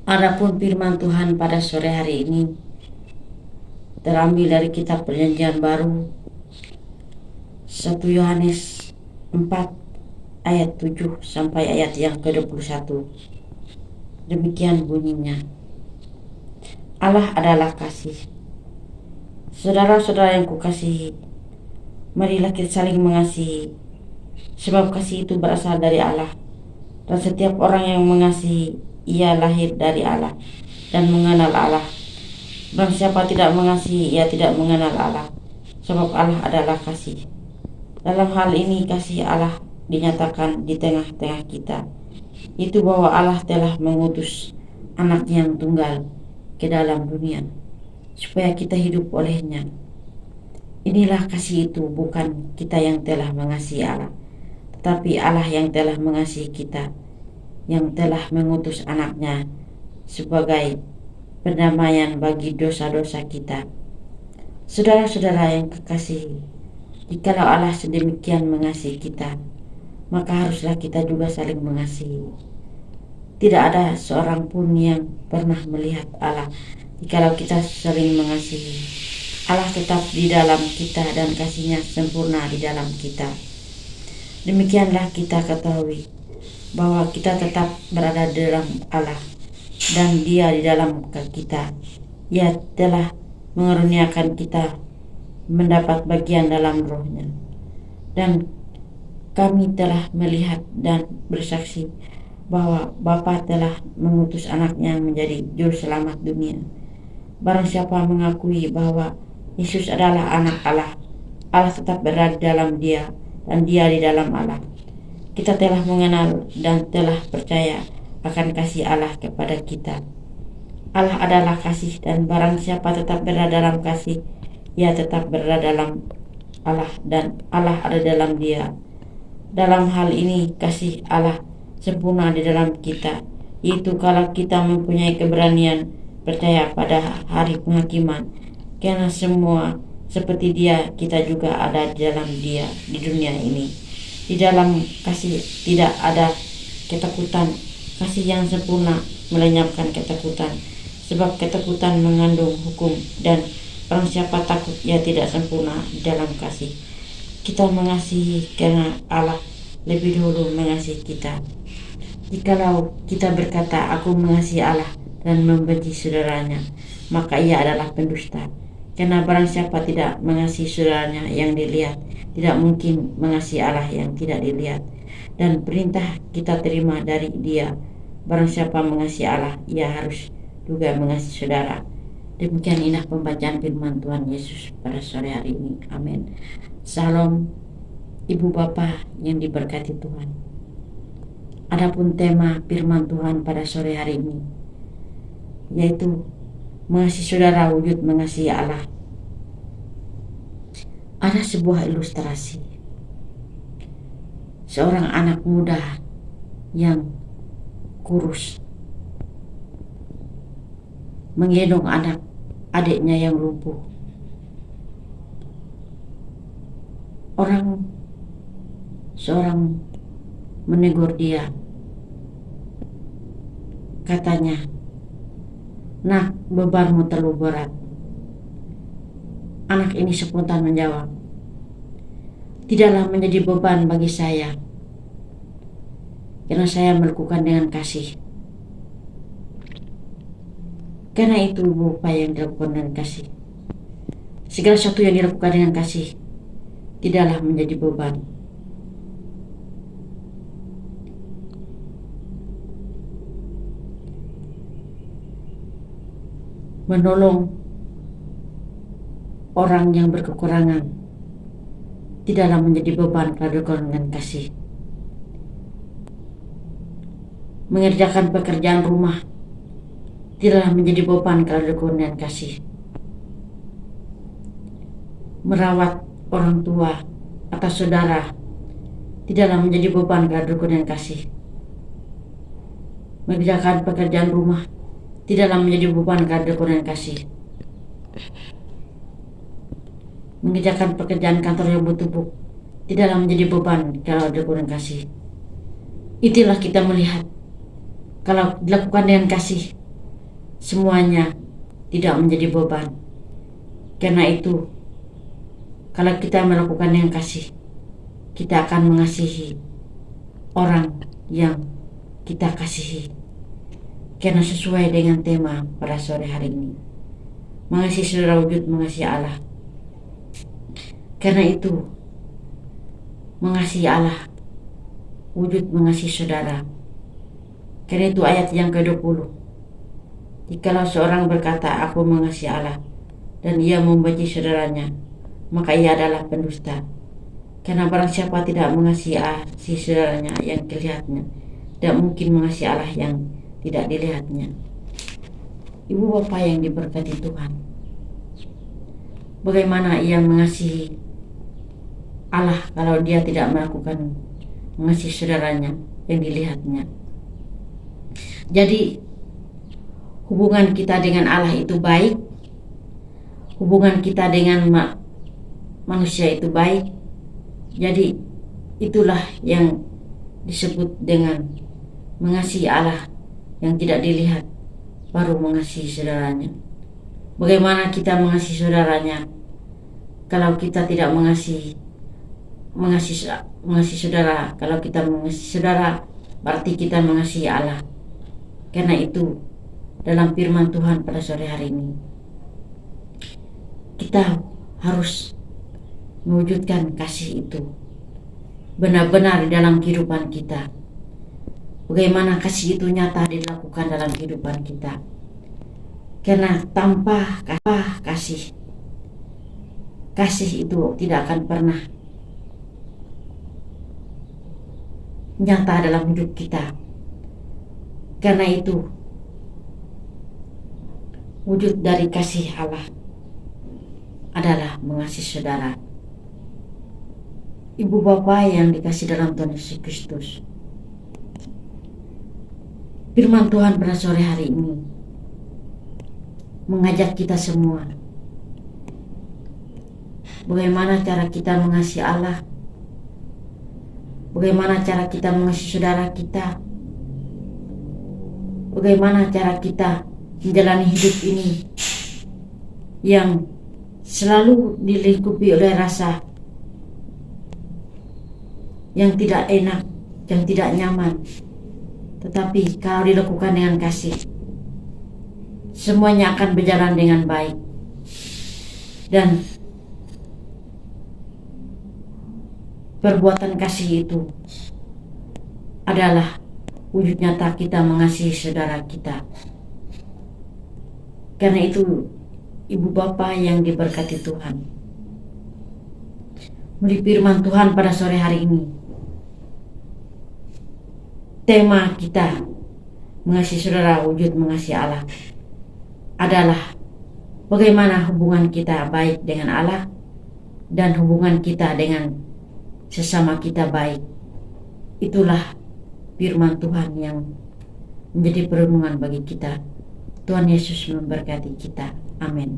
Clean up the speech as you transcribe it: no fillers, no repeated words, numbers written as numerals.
Adapun firman Tuhan pada sore hari ini terambil dari kitab Perjanjian Baru 1 Yohanes 4 ayat 7 sampai ayat yang ke-21. Demikian bunyinya. Allah adalah kasih. Saudara-saudara yang kukasihi, marilah kita saling mengasihi, sebab kasih itu berasal dari Allah. Dan setiap orang yang mengasihi, ia lahir dari Allah dan mengenal Allah. Barang siapa tidak mengasihi, ia tidak mengenal Allah, sebab Allah adalah kasih. Dalam hal ini kasih Allah dinyatakan di tengah-tengah kita, itu bahwa Allah telah mengutus anak yang tunggal ke dalam dunia, supaya kita hidup olehnya. Inilah kasih itu, bukan kita yang telah mengasihi Allah, tetapi Allah yang telah mengasihi kita, yang telah mengutus anaknya sebagai perdamaian bagi dosa-dosa kita. Saudara-saudara yang kekasihi, jikalau Allah sedemikian mengasihi kita, maka haruslah kita juga saling mengasihi. Tidak ada seorang pun yang pernah melihat Allah jikalau kita saling mengasihi. Allah tetap di dalam kita dan kasih-Nya sempurna di dalam kita. Demikianlah kita ketahui bahwa kita tetap berada di dalam Allah dan Dia di dalam kita. Ia telah mengaruniakan kita mendapat bagian dalam Roh-Nya. Dan kami telah melihat dan bersaksi bahwa Bapa telah mengutus anaknya menjadi juru selamat dunia. Barang siapa mengakui bahwa Yesus adalah anak Allah, Allah tetap berada dalam Dia dan Dia di dalam Allah. Kita telah mengenal dan telah percaya akan kasih Allah kepada kita. Allah adalah kasih, dan barang siapa tetap berada dalam kasih, ia tetap berada dalam Allah dan Allah ada dalam Dia. Dalam hal ini kasih Allah sempurna di dalam kita, yaitu kalau kita mempunyai keberanian percaya pada hari penghakiman, karena semua seperti Dia, kita juga ada di dalam Dia di dunia ini. Di dalam kasih tidak ada ketakutan. Kasih yang sempurna melenyapkan ketakutan, sebab ketakutan mengandung hukum, dan barang siapa takut ia tidak sempurna di dalam kasih. Kita mengasihi karena Allah lebih dulu mengasihi kita. Jikalau kita berkata aku mengasihi Allah dan membenci saudaranya, maka ia adalah pendusta. Karena barang siapa tidak mengasihi saudaranya yang dilihat, tidak mungkin mengasihi Allah yang tidak dilihat. Dan perintah kita terima dari Dia, barang siapa mengasihi Allah, ia harus juga mengasihi saudara. Demikian indah pembacaan firman Tuhan Yesus pada sore hari ini. Amin. Salam Ibu Bapa yang diberkati Tuhan. Adapun tema firman Tuhan pada sore hari ini, yaitu mengasihi saudara wujud mengasihi Allah. Ada sebuah ilustrasi seorang anak muda yang kurus menggendong anak adiknya yang lumpuh. Seorang menegur dia, katanya, "Nak, bebanmu terlalu berat." Anak ini spontan menjawab, "Tidaklah menjadi beban bagi saya, karena saya melakukan dengan kasih." Karena itu upaya yang dilakukan dengan kasih. Segala sesuatu yang dilakukan dengan kasih tidaklah menjadi beban. Menolong orang yang berkekurangan tidaklah menjadi beban kalau dilakukan dengan kasih. Mengerjakan pekerjaan rumah tidaklah menjadi beban kalau dilakukan dengan kasih. Merawat orang tua atau saudara tidaklah menjadi beban kalau dilakukan dengan kasih. Mengerjakan pekerjaan rumah tidaklah menjadi beban kalau dilakukan dengan kasih. Mengerjakan pekerjaan kantor yang bertumpuk tidaklah menjadi beban kalau dilakukan dengan kasih. Itulah kita melihat kalau dilakukan dengan kasih, semuanya tidak menjadi beban. Karena itu, kalau kita melakukan yang kasih, kita akan mengasihi orang yang kita kasihi. Karena sesuai dengan tema pada sore hari ini, mengasihi saudara wujud mengasihi Allah. Karena itu, mengasihi Allah wujud mengasihi saudara. Karena itu ayat yang ke-20, jikalau seorang berkata aku mengasihi Allah dan ia membenci saudaranya, maka ia adalah pendusta. Karena barang siapa tidak mengasihi saudaranya yang dilihatnya, tidak mungkin mengasihi Allah yang tidak dilihatnya. Ibu bapak yang diberkati Tuhan, bagaimana ia mengasihi Allah kalau dia tidak mengasihi saudaranya yang dilihatnya? Jadi hubungan kita dengan Allah itu baik, hubungan kita dengan manusia itu baik. Jadi itulah yang disebut dengan mengasihi Allah yang tidak dilihat, baru mengasihi saudaranya. Bagaimana kita mengasihi saudaranya kalau kita tidak mengasihi saudara? Kalau kita mengasihi saudara, berarti kita mengasihi Allah. Karena itu, dalam firman Tuhan pada sore hari ini, kita harus mewujudkan kasih itu benar-benar di dalam kehidupan kita. Bagaimana kasih itu nyata dilakukan dalam kehidupan kita. Karena tanpa kasih itu tidak akan pernah nyata dalam hidup kita. Karena itu, wujud dari kasih Allah adalah mengasihi saudara. Ibu bapak yang dikasih dalam Tuhan Yesus Kristus, firman Tuhan pada sore hari ini mengajak kita semua, bagaimana cara kita mengasihi Allah, bagaimana cara kita mengasihi saudara kita, bagaimana cara kita menjalani hidup ini yang selalu dilingkupi oleh rasa yang tidak enak, yang tidak nyaman. Tetapi kalau dilakukan dengan kasih, semuanya akan berjalan dengan baik. Dan perbuatan kasih itu adalah wujud nyata kita mengasihi saudara kita. Karena itu, ibu bapak yang diberkati Tuhan, melalui firman Tuhan pada sore hari ini, tema kita mengasihi saudara wujud mengasihi Allah adalah bagaimana hubungan kita baik dengan Allah dan hubungan kita dengan sesama kita baik. Itulah firman Tuhan yang menjadi perenungan bagi kita. Tuhan Yesus memberkati kita. Amin.